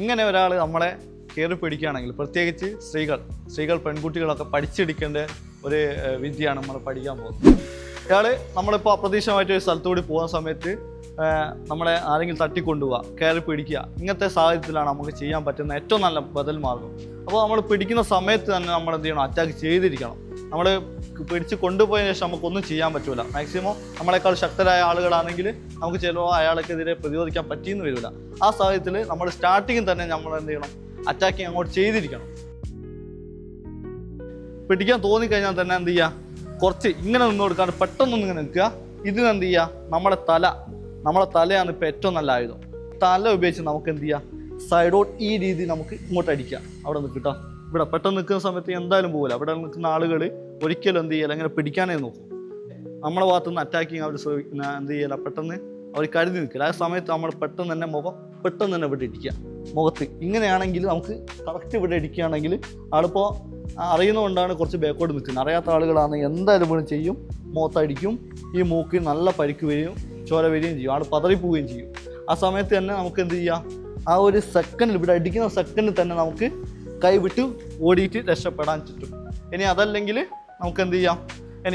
ഇങ്ങനെ ഒരാൾ നമ്മളെ കയറി പിടിക്കുകയാണെങ്കിൽ, പ്രത്യേകിച്ച് സ്ത്രീകൾ പെൺകുട്ടികളൊക്കെ പഠിച്ചെടുക്കേണ്ട ഒരു വിദ്യയാണ് നമ്മൾ പഠിക്കാൻ പോകുന്നത്. ഇയാൾ നമ്മളിപ്പോൾ അപ്രതീക്ഷിതമായിട്ട് ഒരു സ്ഥലത്തുകൂടി പോകുന്ന സമയത്ത് നമ്മളെ ആരെങ്കിലും തട്ടിക്കൊണ്ടുപോവുക, കയറി പിടിക്കുക, ഇങ്ങനത്തെ സാഹചര്യത്തിലാണ് നമുക്ക് ചെയ്യാൻ പറ്റുന്ന ഏറ്റവും നല്ല ബദൽ മാർഗം. അപ്പോൾ നമ്മൾ പിടിക്കുന്ന സമയത്ത് തന്നെ നമ്മൾ എന്ത് ചെയ്യണം, അറ്റാക്ക് ചെയ്തിരിക്കണം. നമ്മൾ പിടിച്ച് കൊണ്ടുപോയതിന് ശേഷം നമുക്കൊന്നും ചെയ്യാൻ പറ്റില്ല. മാക്സിമം നമ്മളെക്കാൾ ശക്തരായ ആളുകളാണെങ്കിൽ നമുക്ക് ചിലപ്പോൾ അയാൾക്കെതിരെ പ്രതിരോധിക്കാൻ പറ്റിയെന്ന് വരില്ല. ആ സാഹചര്യത്തിൽ നമ്മൾ സ്റ്റാർട്ടിങ്ങിൽ തന്നെ നമ്മൾ എന്ത് ചെയ്യണം, അറ്റാക്കിങ് അങ്ങോട്ട് ചെയ്തിരിക്കണം. പിടിക്കാൻ തോന്നിക്കഴിഞ്ഞാൽ തന്നെ എന്ത് ചെയ്യുക, കുറച്ച് ഇങ്ങനെ നിന്ന് കൊടുക്കാണ്ട് പെട്ടെന്നൊന്നും ഇങ്ങനെ നിൽക്കുക. ഇതിനെന്ത് ചെയ്യുക, നമ്മളെ തലയാണ് ഇപ്പോൾ ഏറ്റവും നല്ല ആയുധം. തല ഉപയോഗിച്ച് നമുക്ക് എന്ത് ചെയ്യുക, സൈഡോട്ട് ഈ രീതി നമുക്ക് ഇങ്ങോട്ട് അടിക്കുക. അവിടെ നിൽക്കട്ടോ, ഇവിടെ പെട്ടെന്ന് നിൽക്കുന്ന സമയത്ത് എന്തായാലും പോകില്ല. ഇവിടെ നിൽക്കുന്ന ആളുകൾ ഒരിക്കലും എന്ത് ചെയ്യില്ല, ഇങ്ങനെ പിടിക്കാനേ നോക്കും. നമ്മളെ ഭാഗത്തുനിന്ന് അറ്റാക്കിങ് അവർ എന്ത് ചെയ്യില്ല, പെട്ടെന്ന് അവർ കരുതി നിൽക്കില്ല. ആ സമയത്ത് നമ്മൾ പെട്ടെന്ന് തന്നെ പെട്ടെന്ന് തന്നെ ഇവിടെ ഇടിക്കുക മുഖത്ത്. ഇങ്ങനെയാണെങ്കിൽ നമുക്ക് കറക്റ്റ് ഇവിടെ ഇടിക്കുകയാണെങ്കിൽ ആളിപ്പോൾ അറിയുന്നതുകൊണ്ടാണ് കുറച്ച് ബാക്കോട്ട് നിൽക്കുന്നത്. അറിയാത്ത ആളുകളാണെങ്കിൽ എന്തായാലും ഇവിടെ ചെയ്യും, മുഖത്തടിക്കും, ഈ മൂക്കിൽ നല്ല പരിക്ക് വരികയും ചോര വരികയും ചെയ്യും, ആൾ പതറിപ്പോവുകയും ചെയ്യും. ആ സമയത്ത് തന്നെ നമുക്ക് എന്ത് ചെയ്യാം, ആ ഒരു സെക്കൻഡിൽ ഇവിടെ അടിക്കുന്ന സെക്കൻഡിൽ തന്നെ നമുക്ക് കൈവിട്ട് ഓടിയിട്ട് രക്ഷപ്പെടാൻ ചുറ്റും. ഇനി അതല്ലെങ്കിൽ നമുക്ക് എന്ത് ചെയ്യാം,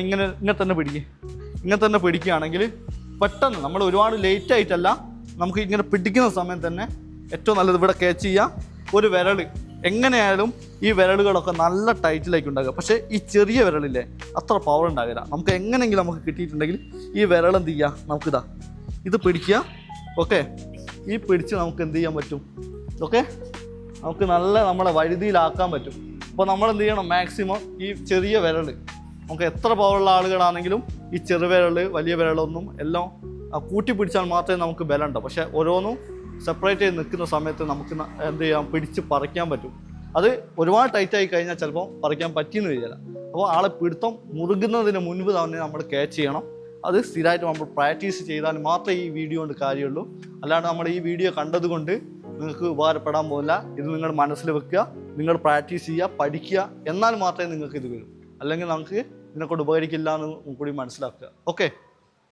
ഇങ്ങനെ തന്നെ പിടിക്കുകയാണെങ്കിൽ പെട്ടെന്ന് നമ്മൾ ഒരുപാട് ലേറ്റ് ആയിട്ടല്ല, നമുക്ക് ഇങ്ങനെ പിടിക്കുന്ന സമയം തന്നെ ഏറ്റവും നല്ലത് ഇവിടെ ക്യാച്ച് ചെയ്യാം. ഒരു വിരൽ എങ്ങനെയായാലും ഈ വിരലുകളൊക്കെ നല്ല ടൈറ്റിലേക്ക് ഉണ്ടാകുക. പക്ഷേ ഈ ചെറിയ വിരലില്ലേ അത്ര പവർ ഉണ്ടാകില്ല. നമുക്ക് എങ്ങനെയെങ്കിലും നമുക്ക് കിട്ടിയിട്ടുണ്ടെങ്കിൽ ഈ വിരൽ എന്ത് ചെയ്യുക, നമുക്കിതാ ഇത് പിടിക്കുക. ഓക്കെ, ഈ പിടിച്ച് നമുക്ക് എന്ത് ചെയ്യാൻ പറ്റും, ഓക്കെ, നമുക്ക് നല്ല നമ്മളെ വഴുതിയിലാക്കാൻ പറ്റും. അപ്പോൾ നമ്മൾ എന്ത് ചെയ്യണം, മാക്സിമം ഈ ചെറിയ വിരൽ, നമുക്ക് എത്ര പവറുള്ള ആളുകളാണെങ്കിലും ഈ ചെറുവിരൽ വലിയ വിരലൊന്നും എല്ലാം കൂട്ടി പിടിച്ചാൽ മാത്രമേ നമുക്ക് ബലം ഉണ്ടാവും. പക്ഷേ ഓരോന്നും സെപ്പറേറ്റ് ചെയ്ത് നിൽക്കുന്ന സമയത്ത് നമുക്ക് എന്ത് ചെയ്യാം, പിടിച്ച് പറിക്കാൻ പറ്റും. അത് ഒരുപാട് ടൈറ്റായി കഴിഞ്ഞാൽ ചിലപ്പോൾ പറിക്കാൻ പറ്റിയെന്ന് വരില്ല. അപ്പോൾ ആളെ പിടുത്തം മുറുകുന്നതിന് മുൻപ് തന്നെ നമ്മൾ ക്യാച്ച് ചെയ്യണം. അത് സ്ഥിരമായിട്ട് നമ്മൾ പ്രാക്ടീസ് ചെയ്താൽ മാത്രമേ ഈ വീഡിയോ കൊണ്ട് കാര്യമുള്ളൂ. അല്ലാണ്ട് നമ്മൾ ഈ വീഡിയോ കണ്ടതുകൊണ്ട് നിങ്ങൾക്ക് ഉപകാരപ്പെടാൻ പോകില്ല. ഇത് നിങ്ങൾ മനസ്സിൽ വെക്കുക, നിങ്ങൾ പ്രാക്ടീസ് ചെയ്യുക, പഠിക്കുക, എന്നാൽ മാത്രമേ നിങ്ങൾക്ക് ഇത് വരും. അല്ലെങ്കിൽ നമുക്ക് ഇതിനെക്കൊണ്ട് ഉപകരിക്കില്ല എന്ന് കൂടി മനസ്സിലാക്കുക. ഓക്കെ.